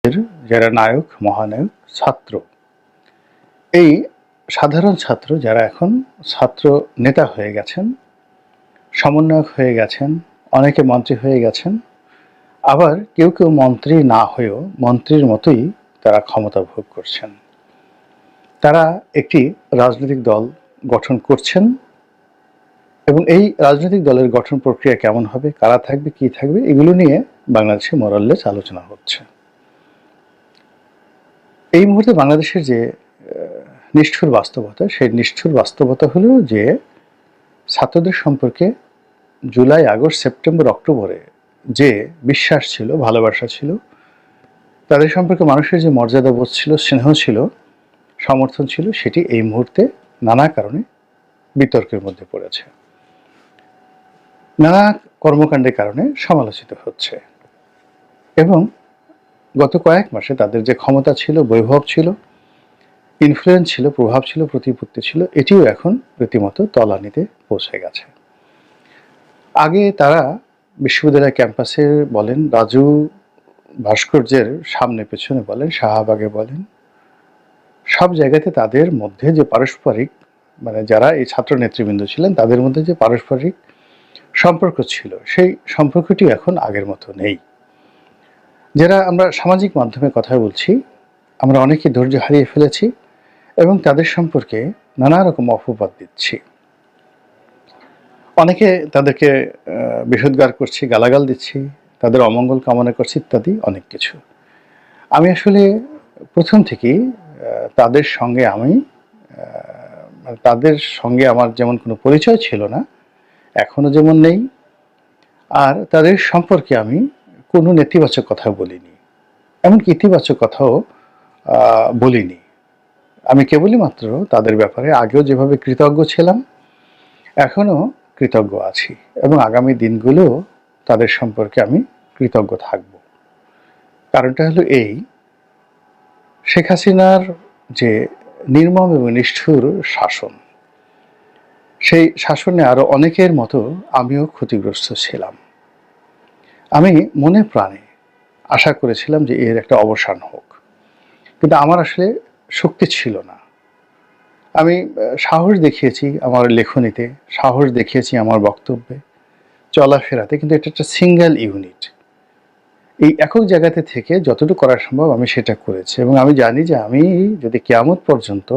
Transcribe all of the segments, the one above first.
যারা নায়ক মহানায়ক ছাত্র, এই সাধারণ ছাত্র যারা এখন ছাত্র নেতা হয়ে গেছেন, সমন্বয়ক হয়ে গেছেন, অনেকে মন্ত্রী হয়ে গেছেন, আবার কেউ কেউ মন্ত্রী না হয়েও মন্ত্রীর মতোই তারা ক্ষমতা ভোগ করছেন। তারা একটি রাজনৈতিক দল গঠন করছেন এবং এই রাজনৈতিক দলের গঠন প্রক্রিয়া কেমন হবে, কারা থাকবে, কি থাকবে, এগুলো নিয়ে বাংলাদেশে মোরাললেস আলোচনা হচ্ছে। এই মুহূর্তে বাংলাদেশের যে নিষ্ঠুর বাস্তবতা, সেই নিষ্ঠুর বাস্তবতা হলো যে ছাত্রদের সম্পর্কে জুলাই, আগস্ট, সেপ্টেম্বর, অক্টোবরে যে বিশ্বাস ছিল, ভালোবাসা ছিল, তাদের সম্পর্কে মানুষের যে মর্যাদা বোধ ছিল, স্নেহ ছিল, সমর্থন ছিল, সেটি এই মুহূর্তে নানা কারণে বিতর্কের মধ্যে পড়েছে, নানা কর্মকাণ্ডের কারণে সমালোচিত হচ্ছে। এবং গত কয়েক মাসে তাদের যে ক্ষমতা ছিল, বৈভব ছিল, ইনফ্লুয়েন্স ছিল, প্রভাব ছিল, প্রতিপত্তি ছিল, এটিও এখন রীতিমতো তলানিতে পৌঁছে গেছে। আগে তারা বিশ্ববিদ্যালয় ক্যাম্পাসে বলেন, রাজু ভাস্কর্যের সামনে পেছনে বলেন, শাহবাগে বলেন, সব জায়গাতে তাদের মধ্যে যে পারস্পরিক, মানে যারা এই ছাত্র নেতৃবৃন্দ ছিলেন তাদের মধ্যে যে পারস্পরিক সম্পর্ক ছিল, সেই সম্পর্কটি এখন আগের মতো নেই। যারা আমরা সামাজিক মাধ্যমে কথা বলছি, আমরা অনেকে ধৈর্য হারিয়ে ফেলেছি এবং তাদের সম্পর্কে নানা রকম অপবাদ দিচ্ছি। অনেকে তাদেরকে বিষোদ্গার করছি, গালাগাল দিচ্ছি, তাদের অমঙ্গল কামনা করছি, ইত্যাদি অনেক কিছু। আমি আসলে প্রথম থেকেই তাদের সঙ্গে আমার যেমন কোনো পরিচয় ছিল না, এখনো যেমন নেই, আর তাদের সম্পর্কে আমি কোনো নেতিবাচক কথা বলিনি, এমনকি ইতিবাচক কথাও বলিনি। আমি কেবলই মাত্র তাদের ব্যাপারে আগেও যেভাবে কৃতজ্ঞ ছিলাম, এখনও কৃতজ্ঞ আছি এবং আগামী দিনগুলো তাদের সম্পর্কে আমি কৃতজ্ঞ থাকব। কারণটা হলো এই, শেখ হাসিনার যে নির্মম এবং নিষ্ঠুর শাসন, সেই শাসনে আরো অনেকের মতো আমিও ক্ষতিগ্রস্ত ছিলাম। আমি মনে প্রাণে আশা করেছিলাম যে এর একটা অবসান হোক, কিন্তু আমার আসলে শক্তি ছিল না। আমি সাহস দেখিয়েছি আমার লেখনীতে, সাহস দেখিয়েছি আমার বক্তব্যে, চলাফেরাতে, কিন্তু এটা একটা সিঙ্গেল ইউনিট। এই একক জায়গাতে থেকে যতটুকু করা সম্ভব আমি সেটা করেছি এবং আমি জানি যে আমি যদি কিয়ামত পর্যন্ত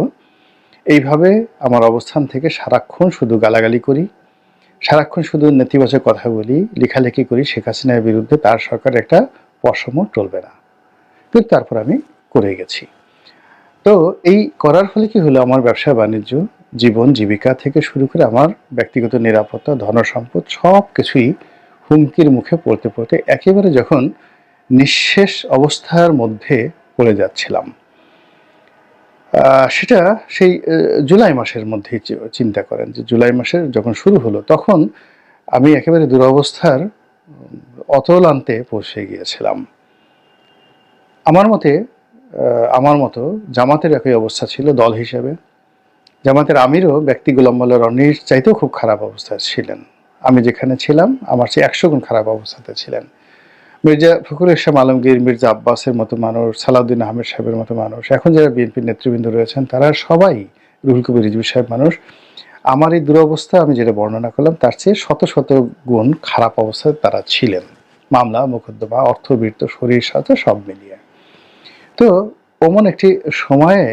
এইভাবে আমার অবস্থান থেকে সারাক্ষণ শুধু গালাগালি করি, সারাক্ষণ শুধু নেতিবাচক কথা বলি, লেখালেখি করি শেখ হাসিনার বিরুদ্ধে, তার সরকার একটা পশমও টলবে না। কিন্তু তারপর আমি করে গেছি। তো এই করার ফলে কি হলো, আমার ব্যবসা বাণিজ্য, জীবন জীবিকা থেকে শুরু করে আমার ব্যক্তিগত নিরাপত্তা, ধনসম্পদ সব কিছুই হুমকির মুখে পড়তে পড়তে একেবারে যখন নিঃশেষ অবস্থার মধ্যে পড়ে যাচ্ছিলাম, সেটা সেই জুলাই মাসের মধ্যেই চিন্তা করেন যে জুলাই মাসের যখন শুরু হলো, তখন আমি একেবারে দুরবস্থার অতলান্তে পৌঁছে গিয়েছিলাম। আমার মতো জামাতের একই অবস্থা ছিল দল হিসেবে। জামাতের আমিরও ব্যক্তি গোলাম মোল্লা রনির চাইতেও খুব খারাপ অবস্থায় ছিলেন। আমি যেখানে ছিলাম আমার চেয়ে 100 গুণ খারাপ অবস্থাতে ছিলেন। মির্জা ফখরুল ইসলাম আলমগীর, মির্জা আব্বাসের মতো মানুষ, সালাউদ্দিন আহমেদ সাহেবের মতো মানুষ, এখন যারা বিএনপির নেতৃবৃন্দ রয়েছেন তারা সবাই, রুহুল কবির রিজভী সাহেব মানুষ, আমার এই দুরবস্থা আমি যেটা বর্ণনা করলাম তার চেয়ে শত শত গুণ খারাপ অবস্থায় তারা ছিলেন, মামলা মোকদ্দমা, অর্থবৃত্ত, শরীর সাথে সব মিলিয়ে। তো ওমন একটি সময়ে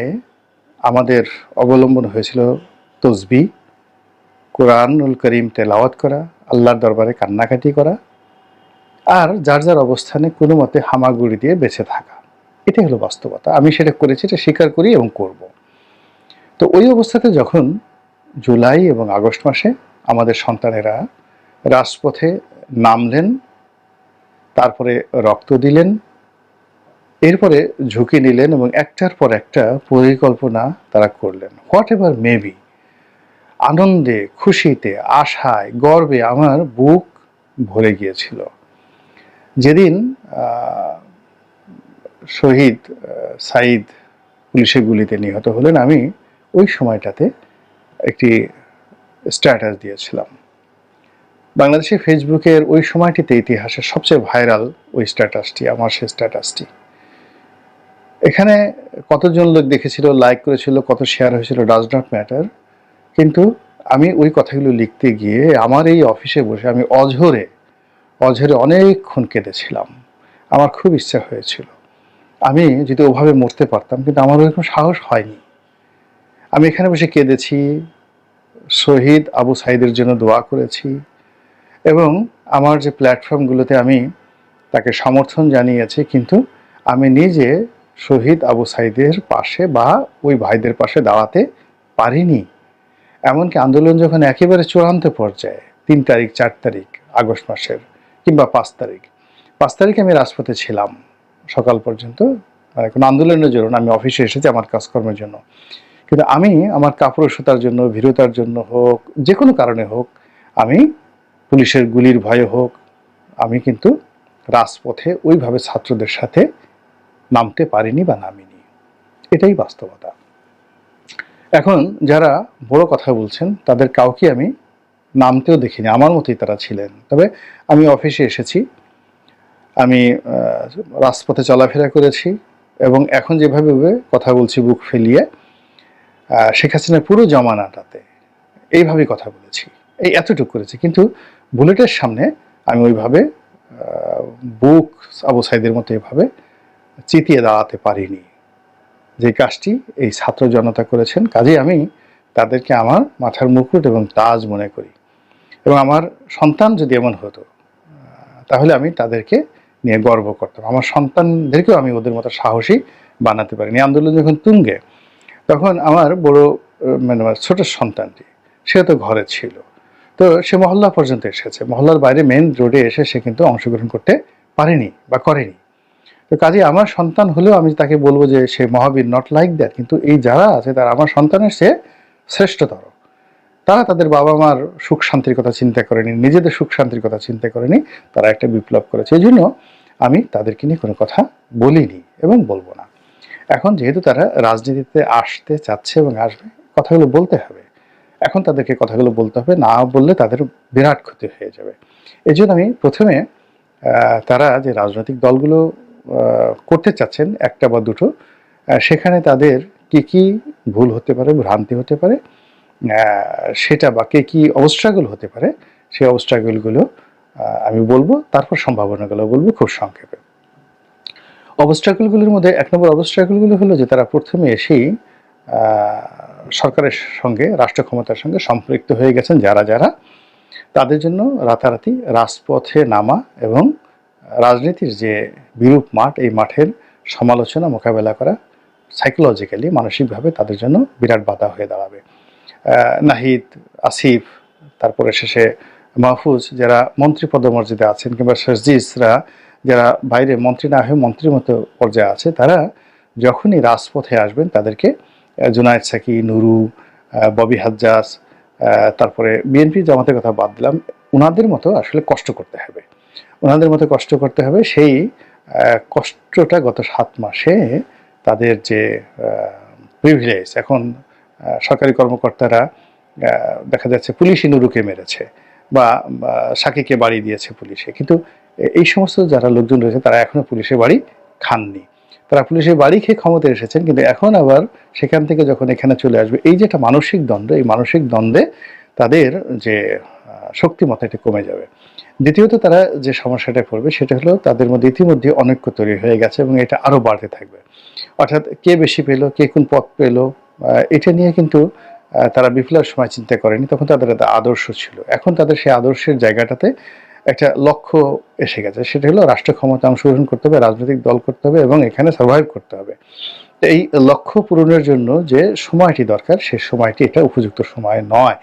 আমাদের অবলম্বন হয়েছিল তসবিহ, কোরআনুল করিম তেলাওয়াত করা, আল্লাহর দরবারে কান্নাকাটি করা, আর যার যার অবস্থানে কোনো মতে হামাগুড়ি দিয়ে বেঁচে থাকা। এটাই হলো বাস্তবতা। আমি সেটা করেছি, এটা স্বীকার করি এবং করব। তো ওই অবস্থাতে যখন জুলাই এবং আগস্ট মাসে আমাদের সন্তানেরা রাজপথে নামলেন, তারপরে রক্ত দিলেন, এরপরে ঝুঁকি নিলেন এবং একটার পর একটা পরিকল্পনা তারা করলেন, হোয়াট এভার মেবি, আনন্দে, খুশিতে, আশায়, গর্বে আমার বুক ভরে গিয়েছিল। যেদিন শহীদ সাইদ পুলিশের গুলিতে নিহত হলেন, আমি ওই সময়টাতে একটি স্ট্যাটাস দিয়েছিলাম। বাংলাদেশের ফেসবুকের ওই সময়টিতে ইতিহাসের সবচেয়ে ভাইরাল ওই স্ট্যাটাসটি, আমার সেই স্ট্যাটাসটি। এখানে কতজন লোক দেখেছিল, লাইক করেছিল, কত শেয়ার হয়েছিল, ডাজ নট ম্যাটার। কিন্তু আমি ওই কথাগুলো লিখতে গিয়ে আমার এই অফিসে বসে আমি অঝরে অঝরে অনেকক্ষণ কেঁদেছিলাম। আমার খুব ইচ্ছা হয়েছিল আমি যদি ওভাবে মরতে পারতাম, কিন্তু আমার ওরকম সাহস হয়নি। আমি এখানে বসে কেঁদেছি, শহীদ আবু সাইদের জন্য দোয়া করেছি, এবং আমার যে প্ল্যাটফর্মগুলোতে আমি তাকে সমর্থন জানিয়েছি, কিন্তু আমি নিজে শহীদ আবু সাইদের পাশে বা ওই ভাইদের পাশে দাঁড়াতে পারিনি। এমনকি আন্দোলন যখন একেবারে চূড়ান্ত পর্যায়ে 3 তারিখ 4 তারিখ আগস্ট মাসের, কিংবা 5 তারিখ আমি রাজপথে ছিলাম সকাল পর্যন্ত, মানে কোনো আন্দোলনের জন্য না, আমি অফিসে এসেছি আমার কাজকর্মের জন্য। কিন্তু আমি আমার কাপুরুষতার জন্য, ভীরুতার জন্য হোক, যে কোনো কারণে হোক, আমি পুলিশের গুলির ভয়ে হোক, আমি কিন্তু রাজপথে ওইভাবে ছাত্রদের সাথে নামতে পারিনি বা নামিনি। এটাই বাস্তবতা। এখন যারা বড় কথা বলছেন তাদের কাউকে আমি নামতেও দেখিনি, আমার মতোই তারা ছিলেন। তবে আমি অফিসে এসেছি, আমি রাজপথে চলাফেরা করেছি, এবং এখন যেভাবে কথা বলছি বুক ফেলিয়ে, শেখ হাসিনার পুরো জমানাটাতে এইভাবেই কথা বলেছি, এই এতটুকু করেছি। কিন্তু বুলেটের সামনে আমি ওইভাবে বুক আবু সাইদের মতো এভাবে চিতিয়ে দাঁড়াতে পারিনি। যে কাজটি এই ছাত্র জনতা করেছেন, কাজে আমি তাদেরকে আমার মাথার মুকুট এবং তাজ মনে করি। এবং আমার সন্তান যদি এমন হতো, তাহলে আমি তাদেরকে নিয়ে গর্ব করতাম। আমার সন্তানদেরকেও আমি ওদের মতো সাহসী বানাতে পারিনি। আন্দোলন যখন তুঙ্গে, তখন আমার বড় মানে ছোট সন্তানটি, সে তো ঘরে ছিল, তো সে মহল্লা পর্যন্ত এসেছে, মহল্লার বাইরে মেন রোডে এসে সে কিন্তু অংশগ্রহণ করতে পারেনি বা করেনি। তো কাজে আমার সন্তান হলেও আমি তাকে বলবো যে সে মহাবীর, নট লাইক দ্যাট। কিন্তু এই যারা আছে তারা আমার সন্তানের চেয়ে শ্রেষ্ঠতর। তারা তাদের বাবা মার সুখ শান্তির কথা চিন্তা করেনি, নিজেদের সুখ শান্তির কথা চিন্তা করেনি, তারা একটা বিপ্লব করেছে। এই জন্য আমি তাদেরকে নিয়ে কোনো কথা বলিনি এবং বলবো না। এখন যেহেতু তারা রাজনীতিতে আসতে চাচ্ছে এবং আসবে, কথাগুলো বলতে হবে। এখন তাদেরকে কথাগুলো বলতে হবে, না বললে তাদের বিরাট ক্ষতি হয়ে যাবে। এই জন্য আমি প্রথমে তারা যে রাজনৈতিক দলগুলো করতে চাচ্ছেন একটা বা দুটো, সেখানে তাদের কি কি ভুল হতে পারে, ভ্রান্তি হতে পারে, সেটা বা কে কি অবস্ট্রাগল হতে পারে, সেই অবস্ট্রাগলগুলো আমি বলবো, তারপর সম্ভাবনাগুলো বলবো খুব সংক্ষেপে। অবস্ট্রাগলগুলোর মধ্যে 1 নম্বর অবস্ট্রাগলগুলো হলো যে তারা প্রথমে এসেই সরকারের সঙ্গে, রাষ্ট্র ক্ষমতার সঙ্গে সম্পৃক্ত হয়ে গেছেন যারা যারা, তাদের জন্য রাতারাতি রাজপথে নামা এবং রাজনীতির যে বিরূপ মাঠ, এই মাঠের সমালোচনা মোকাবেলা করা সাইকোলজিক্যালি, মানসিকভাবে তাদের জন্য বিরাট বাধা হয়ে দাঁড়াবে। নাহিদ, আসিফ, তারপরে শেষে মাহফুজ, যারা মন্ত্রী পদমর্যাদা আছেন, কিংবা সার্জিসরা যারা বাইরে মন্ত্রী না হয়ে মন্ত্রীর মতো পর্যায়ে আছে, তারা যখনই রাজপথে আসবেন তাদেরকে জুনায়েদ সাকি, নুরু, ববি হাজ্জাজ, তারপরে বিএনপি জামাতের কথা বাদ দিলাম, ওনাদের মতো আসলে কষ্ট করতে হবে, ওনাদের মতো কষ্ট করতে হবে। সেই কষ্টটা গত 7 মাসে তাদের যে প্রিভিলেজ, এখন সরকারি কর্মকর্তারা দেখা যাচ্ছে পুলিশই নুরুকে মেরেছে বা সাকিকে বাড়ি দিয়েছে পুলিশে, কিন্তু এই সমস্ত যারা লোকজন রয়েছে তারা এখনো পুলিশের বাড়ি খাননি। তারা পুলিশের বাড়ি খেয়ে ক্ষমতায় এসেছেন, কিন্তু এখন আবার সেখান থেকে যখন এখানে চলে আসবে, এই যে একটা মানসিক দ্বন্দ্ব, এই মানসিক দ্বন্দ্বে তাদের যে শক্তিমত্তা এটা কমে যাবে। দ্বিতীয়ত তারা যে সমস্যাটা পড়বে সেটা হলো তাদের মধ্যে ইতিমধ্যে অনৈক্য তৈরি হয়ে গেছে এবং এটা আরও বাড়তে থাকবে। অর্থাৎ কে বেশি পেলো, কে কোন পদ পেলো, এটা নিয়ে কিন্তু তারা বিপ্লবের সময় চিন্তা করেনি, তখন তাদের একটা আদর্শ ছিল। এখন তাদের সেই আদর্শের জায়গাটাতে একটা লক্ষ্য এসে গেছে, সেটা হলো রাষ্ট্র ক্ষমতা অংশগ্রহণ করতে হবে, রাজনৈতিক দল করতে হবে এবং এখানে সার্ভাইভ করতে হবে। এই লক্ষ্য পূরণের জন্য যে সময়টি দরকার, সেই সময়টি এটা উপযুক্ত সময় নয়।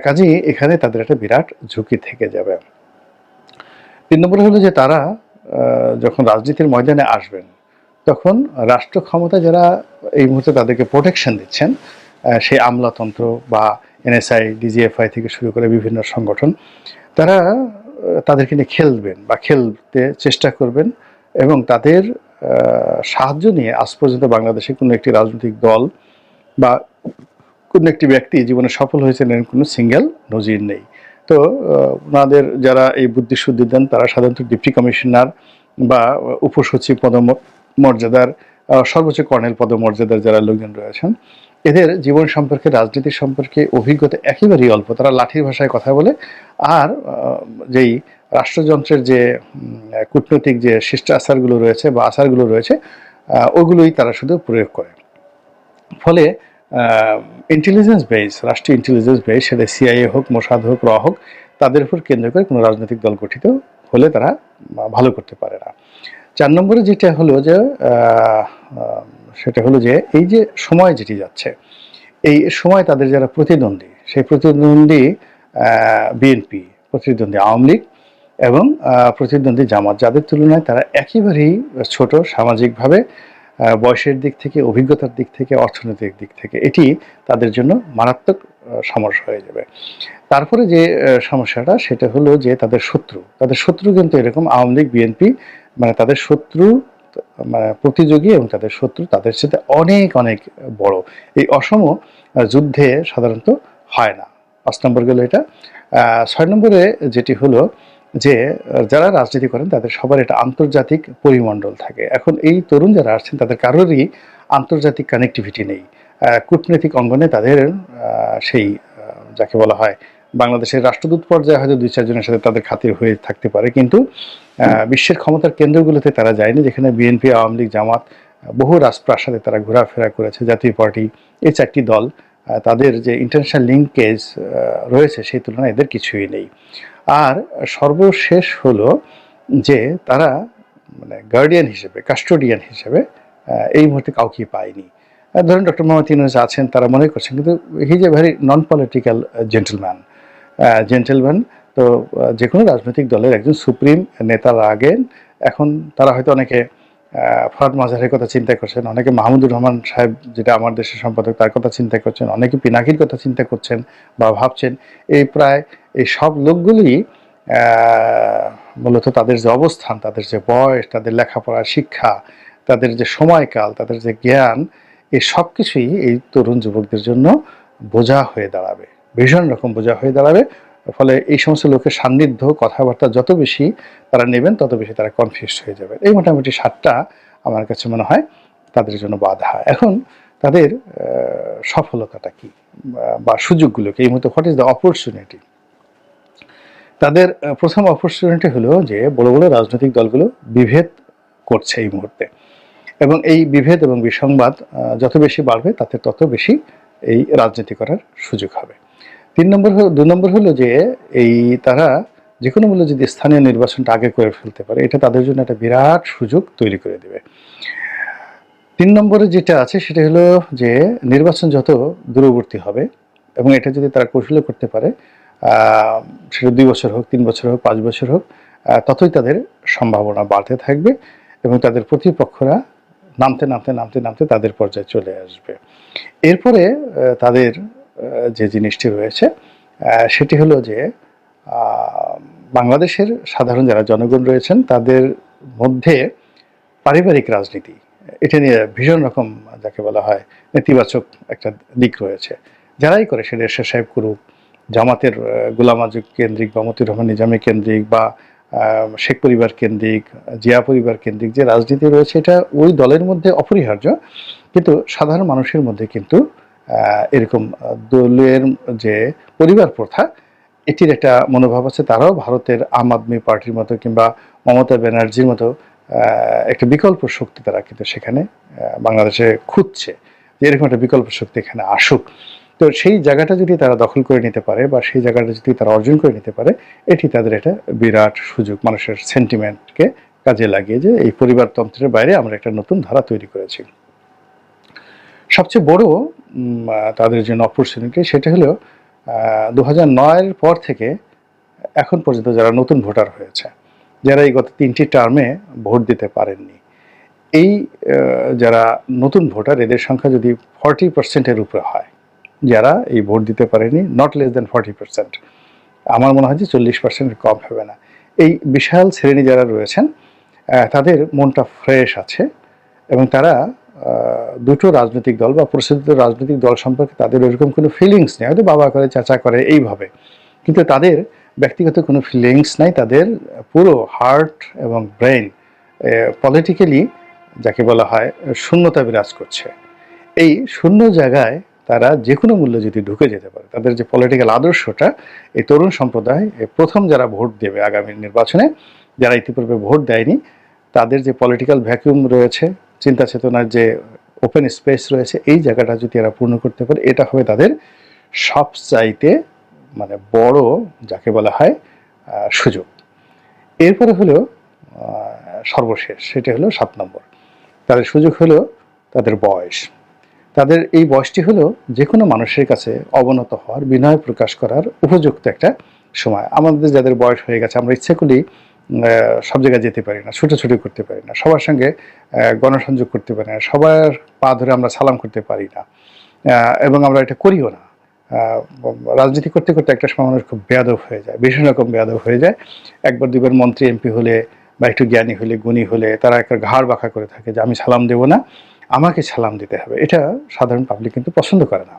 কাজেই এখানে তাদের একটা বিরাট ঝুঁকি থেকে যাবে। 3 নম্বর হলো যে তারা যখন রাজনীতির ময়দানে আসবেন, তখন রাষ্ট্র ক্ষমতা যারা এই মুহূর্তে তাদেরকে প্রোটেকশন দিচ্ছেন, সেই আমলাতন্ত্র বা এনএসআই, ডিজিএফআই থেকে শুরু করে বিভিন্ন সংগঠন, তারা তাদেরকে নিয়ে খেলবেন বা খেলতে চেষ্টা করবেন এবং তাদের সাহায্য নিয়ে আজ পর্যন্ত বাংলাদেশে কোনো একটি রাজনৈতিক দল বা কোনো একটি ব্যক্তি জীবনে সফল হয়েছেন এর কোনো সিঙ্গেল নজির নেই। তো ওনাদের যারা এই বুদ্ধিশুদ্ধি দেন তারা সাধারণত ডিপ্টি কমিশনার বা উপসচিব পদমর্যাদার সর্বোচ্চ কর্নেল পদমর্যাদার যারা লোকজন রয়েছেন, এদের জীবন সম্পর্কে, রাজনীতি সম্পর্কে অভিজ্ঞতা একেবারেই অল্প। তারা লাঠির ভাষায় কথা বলে, আর যেই রাষ্ট্রযন্ত্রের যে কূটনৈতিক যে শিষ্টাচারগুলো রয়েছে বা আচারগুলো রয়েছে, ওগুলোই তারা শুধু প্রয়োগ করে। ফলে ইন্টেলিজেন্স বেস, রাষ্ট্রীয় ইন্টেলিজেন্স বেস, সেটা সিআইএ হোক, মোসাদ হোক, র হোক, তাদের উপর কেন্দ্র করে কোনো রাজনৈতিক দল গঠিত হলে তারা ভালো করতে পারে না। 4 নম্বরে যেটা হলো যে সেটা হলো যে এই যে সময় যেটি যাচ্ছে, এই সময় তাদের যারা প্রতিদ্বন্দ্বী, সেই প্রতিদ্বন্দ্বী বিএনপি, প্রতিদ্বন্দ্বী আওয়ামী লীগ এবং প্রতিদ্বন্দ্বী জামাত, যাদের তুলনায় তারা একেবারেই ছোট সামাজিকভাবে, বয়সের দিক থেকে, অভিজ্ঞতার দিক থেকে, অর্থনৈতিক দিক থেকে, এটি তাদের জন্য মারাত্মক সমস্যা হয়ে যাবে। তারপরে যে সমস্যাটা সেটা হলো যে তাদের শত্রু কিন্তু এরকম আওয়ামী লীগ, বিএনপি, মানে তাদের শত্রু, মানে প্রতিযোগী এবং তাদের শত্রু তাদের সাথে অনেক অনেক বড়। এই অসম যুদ্ধে সাধারণত হয় না। 5 নম্বর গেল এটা। 6 নম্বরে যেটি হলো যে যারা রাজনীতি করেন তাদের সবার এটা আন্তর্জাতিক পরিমণ্ডল থাকে। এখন এই তরুণ যারা আসছেন তাদের কারোরই আন্তর্জাতিক কানেক্টিভিটি নেই। কূটনৈতিক অঙ্গনে তাদের সেই যাকে বলা হয় বাংলাদেশের রাষ্ট্রদূত পর্যায়ে হয়তো 2-4 জনের সাথে তাদের খাতির হয়ে থাকতে পারে, কিন্তু বিশ্বের ক্ষমতার কেন্দ্রগুলোতে তারা যায়নি, যেখানে বিএনপি, আওয়ামী লীগ, জামাত, বহু রাজপ্রাসাদে তারা ঘোরাফেরা করেছে। জাতীয় পার্টি, এই 4টি দল, তাদের যে ইন্টারন্যাশনাল লিঙ্কেজ রয়েছে সেই তুলনায় এদের কিছুই নেই। আর সর্বশেষ হলো যে তারা মানে গার্ডিয়ান হিসেবে, কাস্টোডিয়ান হিসেবে এই মুহূর্তে কাউকে পায়নি। ধরেন ডক্টর মোহাম্মদ ইউনূস আছেন, তারা মনে করছেন, কিন্তু he is a very non political gentleman. তো যে কোনো রাজনৈতিক দলের একজন সুপ্রিম নেতার আগে এখন তারা হয়তো অনেকে ফরহাদ মাঝারের কথা চিন্তা করছেন, অনেকে মাহমুদুর রহমান সাহেব, যেটা আমার দেশের সম্পাদক, তার কথা চিন্তা করছেন, অনেকে পিনাকির কথা চিন্তা করছেন বা ভাবছেন। এই সব লোকগুলি মূলত তাদের যে অবস্থান, তাদের যে বয়স, তাদের লেখাপড়া, শিক্ষা, তাদের যে সময়কাল, তাদের যে জ্ঞান, এই সব কিছুই এই তরুণ যুবকদের জন্য বোঝা হয়ে দাঁড়াবে, ভীষণ রকম বোঝা হয়ে দাঁড়াবে। ফলে এই সমস্ত লোকের সান্নিধ্য, কথাবার্তা যত বেশি তারা নেবেন, তত বেশি তারা কনফিউজড হয়ে যাবে। এই মোটামুটি 7টা আমার কাছে মনে হয় তাদের জন্য বাধা। এখন তাদের সফলতাটা কি বা সুযোগগুলো কি, এই মুহূর্তে হোয়াট ইজ দ্য অপরচুনিটি? তাদের প্রথম অপরচুনিটি হলো যে বড় বড় রাজনৈতিক দলগুলো বিভেদ করছে এই মুহূর্তে, এবং এই বিভেদ এবং বিসংবাদ যত বেশি বাড়বে তাতে তত বেশি এই রাজনীতি করার সুযোগ হবে। 2 নম্বর হলো যে এই তারা যে কোনো মূল্যে যদি স্থানীয় নির্বাচনটা আগে করে ফেলতে পারে, এটা তাদের জন্য একটা বিরাট সুযোগ তৈরি করে দেবে। 3 নম্বরে যেটা আছে সেটা হলো যে নির্বাচন যত দূরবর্তী হবে এবং এটা যদি তারা কৌশলে করতে পারে, সেটা 2 বছর হোক, 3 বছর হোক, 5 বছর হোক, ততই তাদের সম্ভাবনা বাড়তে থাকবে এবং তাদের প্রতিপক্ষরা নামতে নামতে নামতে নামতে তাদের পর্যায়ে চলে আসবে। এরপরে তাদের যে জিনিসটি রয়েছে সেটি হলো যে বাংলাদেশের সাধারণ যারা জনগণ রয়েছেন তাদের মধ্যে পারিবারিক রাজনীতি, এটা নিয়ে ভীষণ রকম যাকে বলা হয় নেতিবাচক একটা দিক রয়েছে। যারাই করে, সেটা এরশাদ সাহেব করুক, জামাতের গোলাম আযম কেন্দ্রিক বা মতিউর রহমান নিজামী কেন্দ্রিক বা শেখ পরিবার কেন্দ্রিক, জিয়া পরিবার কেন্দ্রিক যে রাজনীতি রয়েছে, এটা ওই দলের মধ্যে অপরিহার্য, কিন্তু সাধারণ মানুষের মধ্যে কিন্তু এরকম দলের যে পরিবার প্রথা, এটির একটা মনোভাব আছে। তারাও ভারতের আম আদমি পার্টির মতো কিংবা মমতা ব্যানার্জির মতো একটা বিকল্প শক্তি তারা কিন্তু সেখানে বাংলাদেশে খুঁজছে, যে এরকম একটা বিকল্প শক্তি এখানে আসুক। তো সেই জায়গাটা যদি তারা দখল করে নিতে পারে বা সেই জায়গাটা যদি তারা অর্জন করে নিতে পারে, এটি তাদের একটা বিরাট সুযোগ, মানুষের সেন্টিমেন্টকে কাজে লাগিয়ে যে এই পরিবারতন্ত্রের বাইরে আমরা একটা নতুন ধারা তৈরি করেছি। সবচেয়ে বড় তাদের জন্য অপরচুনিটি সেটা হলো 2009-এর পর থেকে এখন পর্যন্ত যারা নতুন ভোটার হয়েছে, যারা এই গত 3টি টার্মে ভোট দিতে পারেননি, এই যারা নতুন ভোটার, এদের সংখ্যা যদি 40%-এর উপরে হয়, যারা এই ভোট দিতে পারেনি, নট লেস দ্যান 40%, আমার মনে হয় যে 40%-এর কম হবে না। এই বিশাল শ্রেণী যারা রয়েছেন তাদের মনটা ফ্রেশ আছে এবং তারা দুটো রাজনৈতিক দল বা প্রসিদ্ধ রাজনৈতিক দল সম্পর্কে তাদের এরকম কোনো ফিলিংস নেই, হয়তো বাবা করে, চাচা করে, এইভাবে, কিন্তু তাদের ব্যক্তিগত কোনো ফিলিংস নাই। তাদের পুরো হার্ট এবং ব্রেন পলিটিক্যালি যাকে বলা হয় শূন্যতা বিরাজ করছে। এই শূন্য জায়গায় তারা যে কোনো মূল্যে যদি ঢুকে যেতে পারে, তাদের যে পলিটিক্যাল আদর্শটা, এই তরুণ সম্প্রদায় প্রথম যারা ভোট দেবে আগামী নির্বাচনে, যারা ইতিপূর্বে ভোট দেয়নি, তাদের যে পলিটিক্যাল ভ্যাকুয়াম রয়েছে, চিন্তা চেতনার যে ওপেন স্পেস রয়েছে, এই জায়গাটা যদি এরা পূর্ণ করতে পারে, এটা হবে তাদের সবচাইতে মানে বড় যাকে বলা হয় সুযোগ। এরপরে হলো সর্বশেষ, সেটা হলো 7 নম্বর। তাদের সুযোগ হলো তাদের বয়স। তাদের এই বয়সটি হলো যে কোনো মানুষের কাছে অবনত হওয়ার, বিনয় প্রকাশ করার উপযুক্ত একটা সময়। আমাদের যাদের বয়স হয়ে গেছে, আমরা ইচ্ছে করলেই সব জায়গায় যেতে পারি না, ছুটোছুটি করতে পারি না, সবার সঙ্গে গণসংযোগ করতে পারি না, সবার পা ধরে আমরা সালাম করতে পারি না, এবং আমরা এটা করিও না। রাজনীতি করতে করতে একটা সময় মানুষ খুব বেয়াদব হয়ে যায়, ভীষণ রকম বেয়াদব হয়ে যায়। একবার দুবার মন্ত্রী এমপি হলে বা একটু জ্ঞানী হলে, গুণী হলে, তারা একটা ঘাড় বাঁকা করে থাকে যে আমি সালাম দেবো না, আমাকে সালাম দিতে হবে। এটা সাধারণ পাবলিক কিন্তু পছন্দ করে না।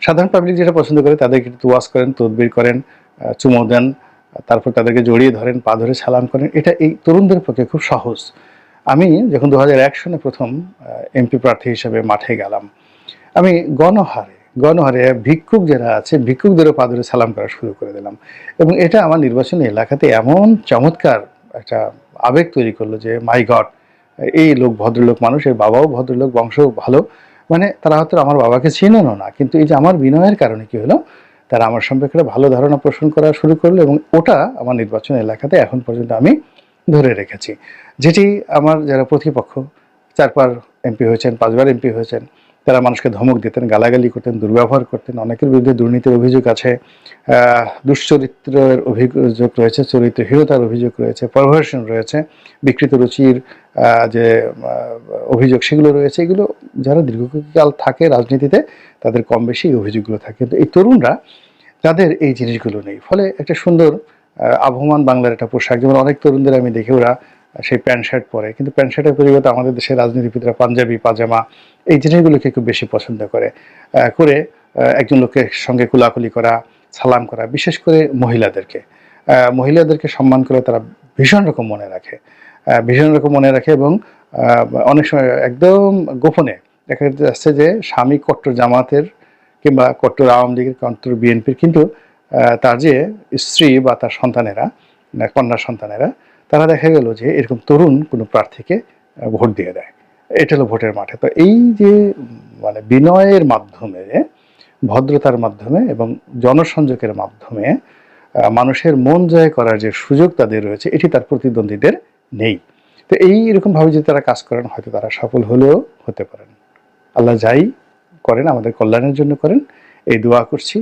সাধারণ পাবলিক যেটা পছন্দ করে, তাদেরকে ওয়াজ করেন, তদবির করেন, চুমো দেন, তারপর তাদেরকে জড়িয়ে ধরেন, পা ধরে সালাম করেন। এটা এই তরুণদের পক্ষে খুব সহজ। আমি যখন 2001 সনে প্রথম এমপি প্রার্থী হিসেবে মাঠে গেলাম, আমি গণহারে ভিক্ষুক যারা আছে, ভিক্ষুকদেরও পা ধরে সালাম করা শুরু করে দিলাম। এবং এটা আমার নির্বাচনী এলাকাতে এমন চমৎকার একটা আবেগ তৈরি করলো যে মাই গড, এই লোক ভদ্রলোক মানুষ, এর বাবাও ভদ্রলোক, বংশও ভালো। মানে তারা হয়তো আমার বাবাকে চিনেনও না, কিন্তু এই যে আমার বিনয়ের কারণে কি হলো, তারা আমার সম্পর্কে একটা ভালো ধারণা পোষণ করা শুরু করলো, এবং ওটা আমার নির্বাচন এলাকাতে এখন পর্যন্ত আমি ধরে রেখেছি। যেটি আমার যারা প্রতিপক্ষ 4 বার এমপি হয়েছেন, 5 বার এমপি হয়েছেন, তারা মানুষকে ধমক দিতেন, গালাগালি করতেন, দুর্ব্যবহার করতেন, অনেকের বিরুদ্ধে দুর্নীতির অভিযোগ আছে, দুশ্চরিত্রের অভিযোগ রয়েছে, চরিত্রহীনতার অভিযোগ রয়েছে, পারভার্সন রয়েছে, বিকৃত রুচির যে অভিযোগ সেগুলো রয়েছে। এগুলো যারা দীর্ঘকাল থাকে রাজনীতিতে, তাদের কম বেশি এই অভিযোগগুলো থাকে। কিন্তু এই তরুণরা, তাদের এই জিনিসগুলো নেই। ফলে একটা সুন্দর আবহমান বাংলার একটা পোশাক, যেমন অনেক তরুণদের আমি দেখি ওরা সেই প্যান্ট শার্ট পরে, কিন্তু প্যান্ট শার্টের পরিবর্তে আমাদের দেশের রাজনীতিবিদরা পাঞ্জাবি, পাজামা, এই জিনিসগুলোকে খুব বেশি পছন্দ করে একজন লোকের সঙ্গে কুলাকুলি করা, সালাম করা, বিশেষ করে মহিলাদেরকে সম্মান করে তারা ভীষণ রকম মনে রাখে। এবং অনেক সময় একদম গোপনে দেখা যাচ্ছে যে স্বামী কট্টর জামাতের কিংবা কট্টর আওয়ামী লীগের, কট্টর বিএনপির, কিন্তু তার যে স্ত্রী বা তার সন্তানেরা, কন্যা সন্তানেরা, তারা দেখা গেল যে এরকম তরুণ কোনো প্রার্থীকে ভোট দিয়ে দেয়। এটা হলো ভোটের মাঠে। তো এই যে মানে বিনয়ের মাধ্যমে, ভদ্রতার মাধ্যমে এবং জনসংযোগের মাধ্যমে মানুষের মন জয় করার যে সুযোগ তাদের রয়েছে, এটি তার প্রতিদ্বন্দ্বীদের নেই। তো এইরকমভাবে যদি তারা কাজ করেন, হয়তো তারা সফল হলেও হতে পারেন। আল্লাহ যাই করেন আমাদের কল্যাণের জন্য করেন, এই দোয়া করছি।